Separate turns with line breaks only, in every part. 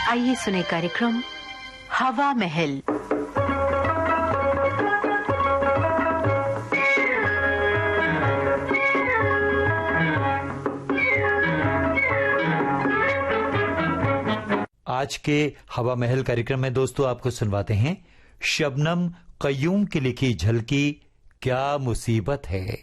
आइए सुने कार्यक्रम हवा महल।
आज के हवा महल कार्यक्रम में दोस्तों आपको सुनवाते हैं शबनम कयूम की लिखी झलकी क्या मुसीबत है।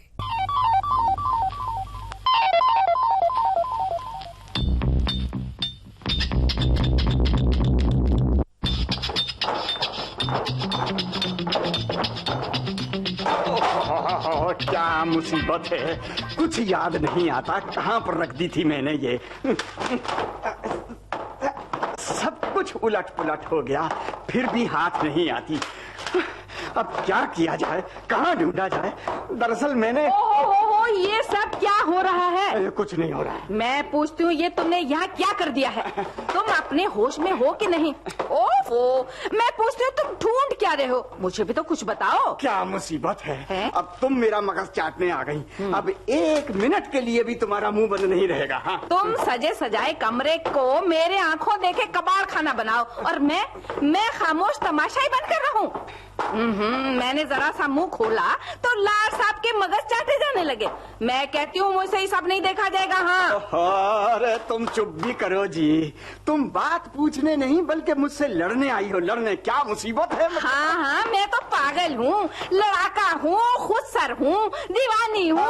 क्या मुसीबत है, कुछ याद नहीं आता कहाँ पर रख दी थी मैंने ये। सब कुछ उलट पुलट हो गया, फिर भी हाथ नहीं आती। अब क्या किया जाए, कहाँ ढूंढा जाए। दरअसल मैंने
ये सब क्या हो रहा है?
कुछ नहीं हो रहा है।
मैं पूछती हूँ ये तुमने यहाँ क्या कर दिया है? तुम अपने होश में हो कि नहीं? ओहो, मैं पूछती हूँ तुम ढूंढ क्या रहे हो? मुझे भी तो कुछ बताओ।
क्या मुसीबत है? अब तुम मेरा मगज चाटने आ गई। अब एक मिनट के लिए भी तुम्हारा मुंह बंद नहीं रहेगा। हाँ?
तुम सजे सजाए कमरे को मेरे आंखों देखे कबाड़ खाना बनाओ और मैं खामोश तमाशाई बनकर रहूं। मैंने जरा सा मुंह खोला तो लार साहब के मगज चाटे जाने लगे। मैं कहती हूँ मुझसे ही सब नहीं देखा जाएगा। हाँ
अरे तुम चुप भी करो जी, तुम बात पूछने नहीं बल्कि मुझसे लड़ने आई हो। लड़ने? क्या मुसीबत है?
हाँ, मैं तो पागल हूँ, लड़ाका हूँ, खुदसर हूँ, दीवानी हूँ।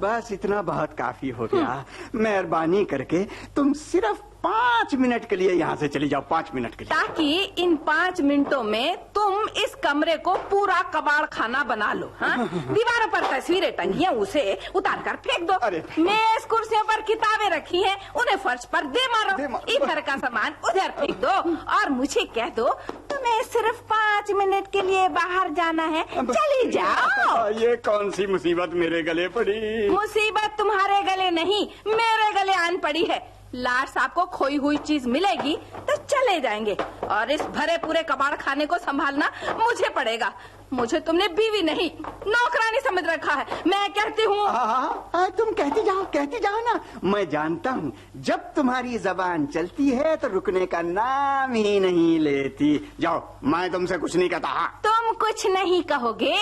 बस इतना बहुत काफी हो गया। मेहरबानी करके तुम सिर्फ 5 मिनट के लिए यहाँ से चली जाओ। 5 मिनट के लिए, ताकि
इन 5 मिनटों में तुम इस कमरे को पूरा कबाड़ खाना बना लो। हाँ? दीवारों पर तस्वीरें टंगी हैं, उसे उतार कर फेंक दो। मेज कुर्सियों पर किताबें रखी हैं, उन्हें फर्श पर दे मारो। इधर का सामान उधर फेंक दो और मुझे कह दो तुम्हें सिर्फ 5 मिनट के लिए बाहर जाना है, चली जाओ।
ये कौन सी मुसीबत मेरे गले पड़ी?
मुसीबत तुम्हारे गले नहीं, मेरे गले आन पड़ी है। लार साहब को खोई हुई चीज मिलेगी तो चले जाएंगे और इस भरे पूरे कबाड़ खाने को संभालना मुझे पड़ेगा। मुझे तुमने बीवी नहीं नौकरानी समझ रखा है। मैं कहती हूँ
तुम कहती जाओ ना। मैं जानता हूँ जब तुम्हारी जबान चलती है तो रुकने का नाम ही नहीं लेती। जाओ, मैं तुमसे कुछ नहीं कहता।
तुम कुछ नहीं कहोगे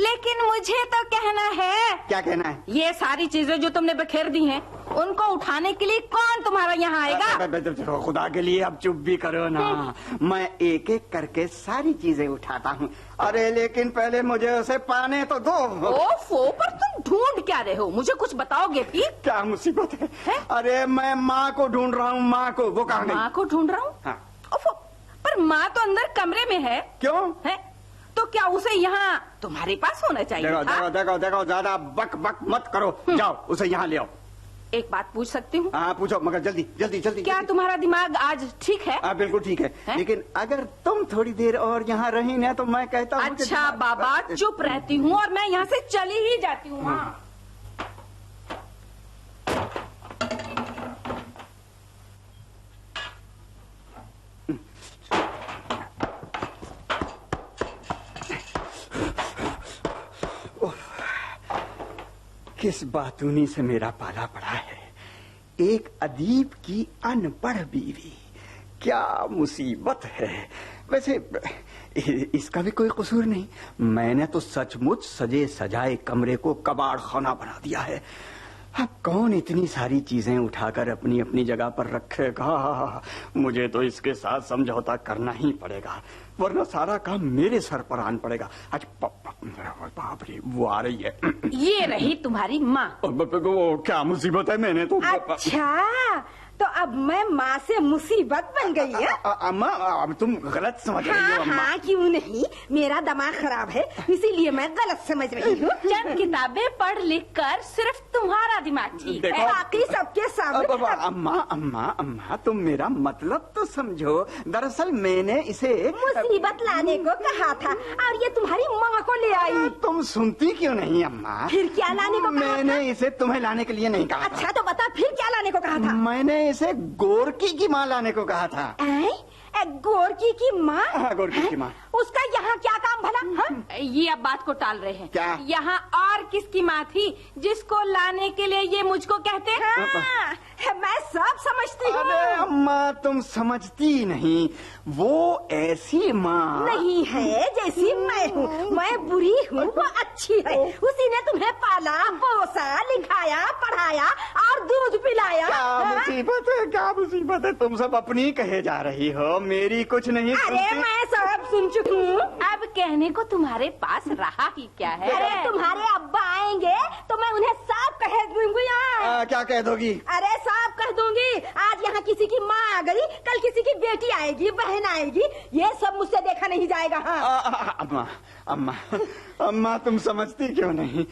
लेकिन मुझे तो कहना है।
क्या कहना है?
ये सारी चीजें जो तुमने बिखेर दी हैं उनको उठाने के लिए कौन तुम्हारा यहाँ आएगा?
खुदा के लिए अब चुप भी करो ना। मैं एक एक करके सारी चीजें उठाता हूँ। अरे लेकिन पहले मुझे उसे पाने तो दो।
ओफो, पर तुम ढूंढ क्या रहे हो? मुझे कुछ बताओगे भी?
क्या मुसीबत है? अरे मैं माँ को ढूंढ रहा हूँ। माँ को। वो कहाँ गई?
माँ को ढूंढ रहा हूँ?
हाँ।
ओफो, पर माँ तो अंदर कमरे में है।
क्यों
है? तो क्या उसे यहाँ तुम्हारे पास होना चाहिए?
देखो, ज्यादा बक बक मत करो। जाओ, उसे यहाँ ले आओ।
एक बात पूछ सकती हूँ?
हाँ पूछो, मगर जल्दी।
क्या तुम्हारा दिमाग आज ठीक है?
हाँ बिल्कुल ठीक है? लेकिन अगर तुम थोड़ी देर और यहाँ रही ना तो मैं कहता हूँ।
अच्छा बाबा, चुप रहती हूँ और मैं यहाँ से चली ही जाती हूँ। हाँ।
किस बातूनी से मेरा पाला पड़ा है। एक अदीब की अनपढ़ बीवी। क्या मुसीबत है। वैसे इसका भी कोई कसूर नहीं। मैंने तो सचमुच सजे सजाए कमरे को कबाड़ खाना बना दिया है। अब कौन इतनी सारी चीजें उठाकर अपनी अपनी जगह पर रखेगा। मुझे तो इसके साथ समझौता करना ही पड़ेगा वरना सारा काम मेरे सर पर आन पड़ेगा। आज बाप रे, वो आ रही है।
ये रही तुम्हारी माँ।
क्या मुसीबत है? मैंने तो
अच्छा, तो अब मैं माँ से मुसीबत बन गई है?
अम्मा, अब तुम गलत समझ रही हो अम्मा।
हाँ, क्यों नहीं, मेरा दिमाग खराब है इसीलिए मैं गलत समझ रही हूँ। चंद किताबें पढ़ लिख कर सिर्फ तुम्हारा दिमाग ठीक है, बाकी सबके सामने।
अम्मा, तुम मेरा मतलब तो समझो। दरअसल मैंने इसे
मुसीबत लाने को कहा था और ये तुम्हारी माँ को ले आई।
तुम सुनती क्यों नहीं अम्मा?
फिर क्या लाने को कहा?
मैंने इसे तुम्हें लाने के लिए नहीं कहा।
अच्छा तो बता, फिर क्या लाने को कहा था?
मैंने इसे गोरकी की माँ लाने को कहा था।
गोरकी की माँ?
हाँ, गोरकी की माँ।
उसका यहाँ क्या काम भला? हाँ? ये अब बात को टाल रहे हैं।
क्या?
यहाँ और किसकी माँ थी जिसको लाने के लिए ये मुझको कहते हैं? हाँ, मैं सब समझती
अरे अम्मा तुम समझती नहीं, वो ऐसी माँ
नहीं है जैसी मैं हूँ। मैं बुरी हूँ, वो अच्छी है। उसी ने तुम्हें पाला पोसा, लिखाया, पढ़ाया और दूध पिलाया।
क्या मुसीबत है, क्या मुसीबत है। तुम सब अपनी कहे जा रही हो, मेरी कुछ नहीं
अरे
सुनती।
मैं सब सुन चुकी हूँ।
अब कहने को तुम्हारे पास रहा ही क्या है?
अरे तुम्हारे अब्बा आएंगे तो मैं उन्हें सब कह दूंगी।
क्या कह दोगी?
अरे सब कह दूंगी। आज यहाँ किसी की माँ आ गई, कल किसी की बेटी आएगी, बहन आएगी। ये सब मुझसे देखा नहीं जाएगा। हाँ
अम्मा अम्मा अम्मा तुम समझती क्यों नहीं?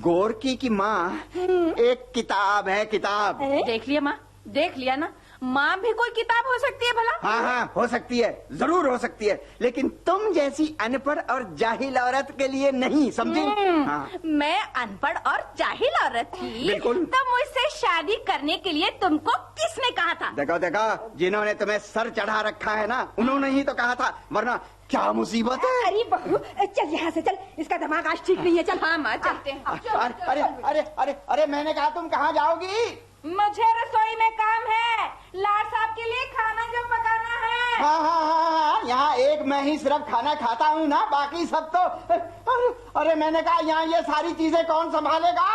गोरकी की माँ एक किताब है, किताब।
देख लिया माँ, देख लिया ना, माँ भी कोई किताब हो सकती है भला?
हाँ हाँ हो सकती है, जरूर हो सकती है, लेकिन तुम जैसी अनपढ़ और जाहिल औरत के लिए नहीं, समझी? हाँ।
मैं अनपढ़ और जाहिल औरत थी?
बिल्कुल।
तो मुझसे शादी करने के लिए तुमको किसने कहा था?
देखो देखो, जिन्होंने तुम्हें सर चढ़ा रखा है ना, उन्होंने ही तो कहा था, वरना क्या मुसीबत है।
अरे बहू चल यहाँ से चल, इसका दिमाग आज ठीक नहीं है। चल।
हाँ माँ चलते हैं।
अरे अरे अरे अरे मैंने कहा तुम कहाँ जाओगी?
मुझे रसोई में काम है, लाड साहब के लिए खाना जो पकाना है।
हाँ हाँ हाँ हाँ, यहाँ एक मैं ही सिर्फ खाना खाता हूँ ना, बाकी सब तो अरे मैंने कहा यहाँ ये सारी चीजें कौन संभालेगा?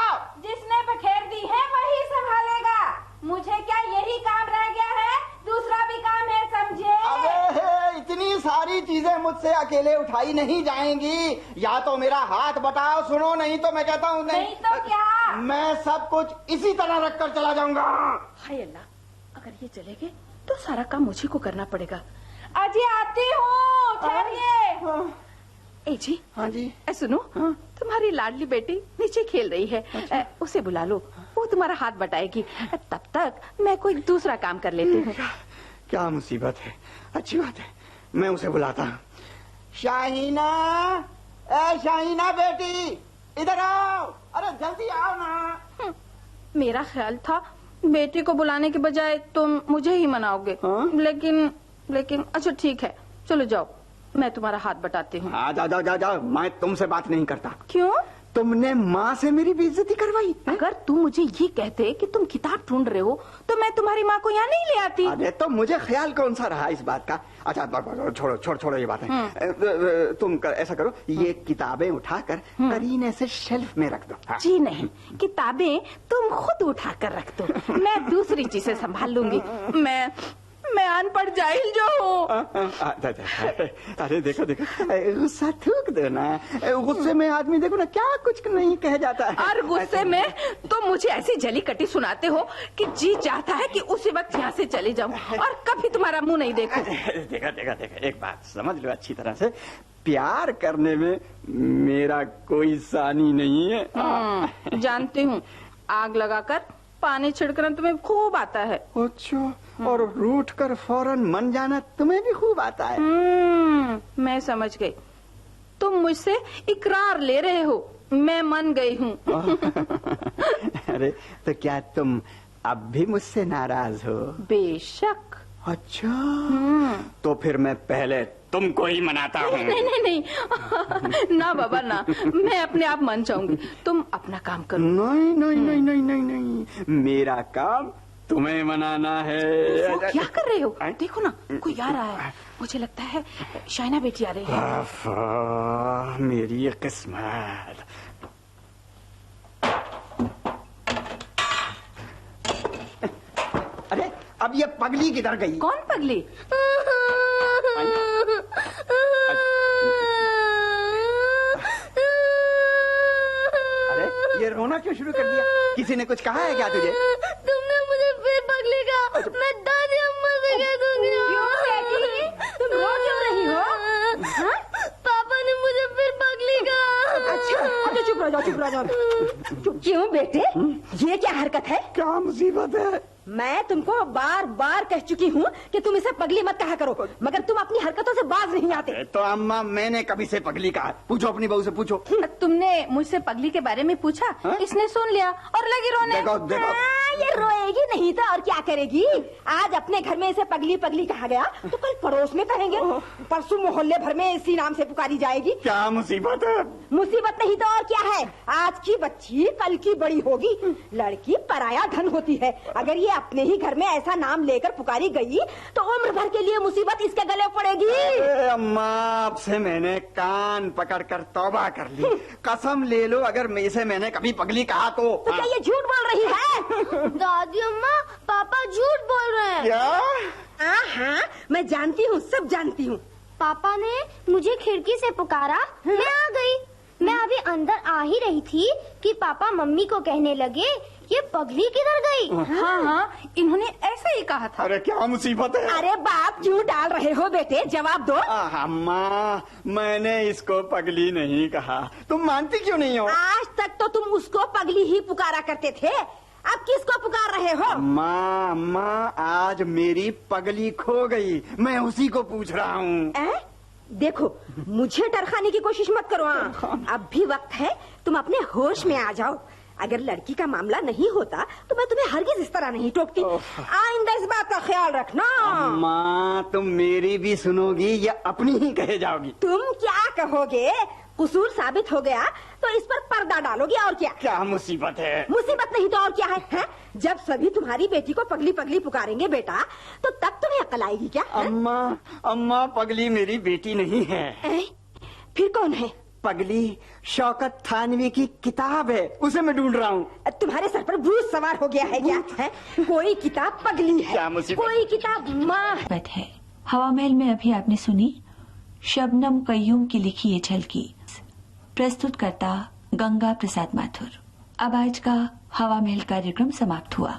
जिसने बखेर दी है वही संभालेगा। मुझे क्या यही काम रह गया है? दूसरा भी काम है, समझे?
अबे इतनी सारी चीजें मुझसे अकेले उठाई नहीं जाएंगी, या तो मेरा हाथ बटाओ, सुनो, नहीं तो मैं कहता हूँ
नहीं तो क्या?
मैं सब कुछ इसी तरह रख कर चला जाऊंगा।
हाय अल्लाह, अगर ये चले गए तो सारा काम मुझे को करना पड़ेगा। अजी आती हूँ, ठहरिए। ए जी।
हाँ जी।
सुनो, तुम्हारी लाडली बेटी नीचे खेल रही है।
अच्छा।
उसे बुला लो, वो तुम्हारा हाथ बटाएगी। तब तक मैं कोई दूसरा काम कर लेती हूँ।
क्या मुसीबत है, अच्छी बात है, मैं उसे बुलाता हूँ। शाहीना, ए शाहीना बेटी, इधर आओ, अरे जल्दी आओ ना।
मेरा ख्याल था बेटी को बुलाने के बजाय तुम मुझे ही मनाओगे।
हाँ?
लेकिन अच्छा ठीक है, चलो जाओ, मैं तुम्हारा हाथ बटाती हूँ।
जाओ जाओ जाओ जाओ, मैं तुमसे बात नहीं करता।
क्यों?
तुमने माँ से मेरी बेइज्जती करवाई।
अगर तुम मुझे ये कहते कि तुम किताब ढूंढ रहे हो तो मैं तुम्हारी माँ को यहाँ नहीं ले आती।
अरे तो मुझे ख्याल कौन सा रहा इस बात का। अच्छा छोड़ो छोड़ो छोड़ो ये बात है। तुम ऐसा करो, ये किताबें उठाकर करीने से शेल्फ में रख दो। हाँ।
जी नहीं, किताबें तुम खुद उठा कर रख दो, मैं दूसरी चीजें संभाल लूंगी। मैं अनपढ़ जाहिल जो हूँ।
अरे देखो देखो, गुस्सा थूक दो ना, गुस्से में आदमी देखो ना क्या कुछ नहीं कह जाता है।
और गुस्से में तो मुझे ऐसी जली कटी सुनाते हो कि जी चाहता है कि उसी वक्त यहाँ से चले जाऊँ और कभी तुम्हारा मुंह नहीं देखूं।
देखा देखा देखा, एक बात समझ लो अच्छी तरह से, प्यार करने में मेरा कोई सानी नहीं है।
जानती हूँ, आग लगाकर पानी छिड़कना तुम्हें खूब आता है।
अच्छा, और रूठ कर फौरन मन जाना तुम्हें भी खूब आता है।
मैं समझ गई, तुम मुझसे इकरार ले रहे हो, मैं मान गई हूँ।
अरे तो क्या तुम अब भी मुझसे नाराज हो?
बेशक।
अच्छा, तो फिर मैं पहले तुमको ही मनाता हूँ।
नहीं ना बाबा ना, मैं अपने आप मान जाऊंगी, तुम अपना काम करो।
नहीं नहीं नहीं नहीं नहीं नहीं, मेरा काम तुम्हें मनाना है।
वो क्या कर रहे हो? देखो ना, कोई आ रहा है, मुझे लगता है शाइना बेटी आ रही है।
मेरी ये किस्मत। अरे अब ये पगली किधर गई?
कौन पगली?
अरे ये रोना क्यों शुरू कर दिया? किसी ने कुछ कहा है क्या तुझे?
तुमने मुझे फिर पगली का, मैं दादी अम्मा से कह दूंगी।
क्यों बेटी, तुम रो क्यों रही हो?
पापा ने मुझे फिर पगली का।
अच्छा चुप रह जाओ, चुप रह जाओ।
क्यों बेटे, ये क्या हरकत है?
क्या मुसीबत है?
मैं तुमको बार बार कह चुकी हूँ कि तुम इसे पगली मत कहा करो, मगर तुम अपनी हरकतों से बाज नहीं आते।
तो अम्मा मैंने कभी से पगली कहा? पूछो अपनी बहू से, पूछो।
तुमने मुझसे पगली के बारे में पूछा, इसने सुन लिया और लगी रोने।
देखो देखो,
ये रोएगी नहीं तो और क्या करेगी। आज अपने घर में इसे पगली पगली कहा गया तो कल पड़ोस में कहेंगे, परसों मोहल्ले भर में इसी नाम से पुकारी जाएगी।
क्या मुसीबत है?
मुसीबत नहीं तो और क्या है। आज की बच्ची कल की बड़ी होगी। लड़की पराया धन होती है। अगर ये अपने ही घर में ऐसा नाम लेकर पुकारी गई तो उम्र भर के लिए मुसीबत इसके गले पड़ेगी।
अम्मा, आपसे मैंने कान पकड़कर तौबा कर ली। कसम ले लो, अगर इसे मैंने कभी पगली कहा तो
क्या ये झूठ बोल रही है?
दादी अम्मा, पापा झूठ बोल रहे हैं।
क्या?
हाँ, मैं जानती हूँ, सब जानती हूँ।
पापा ने मुझे खिड़की से पुकारा, मैं आ गई। मैं अभी अंदर आ ही रही थी कि पापा मम्मी को कहने लगे ये पगली किधर गई।
हाँ हाँ, इन्होंने ऐसे ही कहा था।
अरे क्या मुसीबत है?
अरे बाप क्यों डाल रहे हो बेटे, जवाब दो।
अम्मा, मैंने इसको पगली नहीं कहा। तुम मानती क्यों नहीं हो?
आज तक तो तुम उसको पगली ही पुकारा करते थे, अब किसको पुकार रहे हो?
अम्मा, आज मेरी पगली खो गई, मैं उसी को पूछ रहा हूँ।
देखो, मुझे डर खाने की कोशिश मत करो। अब भी वक्त है, तुम अपने होश में आ जाओ। अगर लड़की का मामला नहीं होता तो मैं तुम्हें हरगिज इस तरह नहीं टोकती। आइंदा इस बात का ख्याल रखना।
अम्मा, तुम मेरी भी सुनोगी या अपनी ही कहे जाओगी?
तुम क्या कहोगे? कसूर साबित हो गया तो इस पर पर्दा डालोगे और क्या?
क्या मुसीबत है?
मुसीबत नहीं तो और क्या है? जब सभी तुम्हारी बेटी को पगली पगली पुकारेंगे बेटा, तो तब तुम्हें अकल आएगी क्या?
अम्मा, पगली मेरी बेटी नहीं है।
फिर कौन है?
पगली शौकत थानवी की किताब है, उसे मैं ढूंढ रहा हूँ।
तुम्हारे सर पर भूत सवार हो गया है क्या? है? कोई किताब पगली है,
क्या मुसीबत?
कोई किताब माँ
है। हवा महल में अभी आपने सुनी शबनम कय्यूम की लिखी ये झलकी। प्रस्तुतकर्ता गंगा प्रसाद माथुर। अब आज का हवा महल कार्यक्रम समाप्त हुआ।